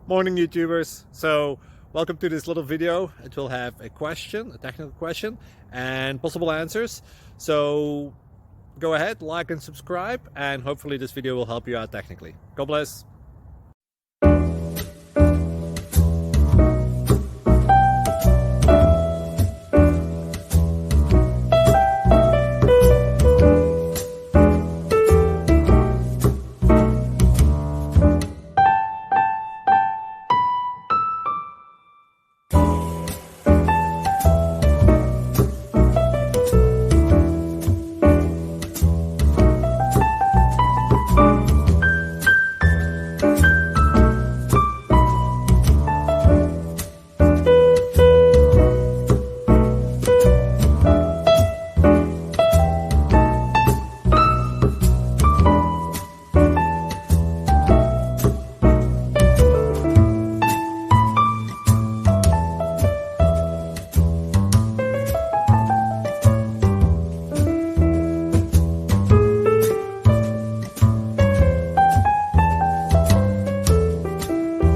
Morning YouTubers. So welcome to this little video. It will have a question, a technical question, and possible answers. So go ahead, like and subscribe, and hopefully this video will help you out technically. God bless.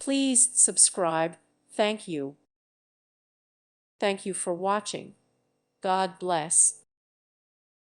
Please subscribe. Thank you. Thank you for watching. God bless.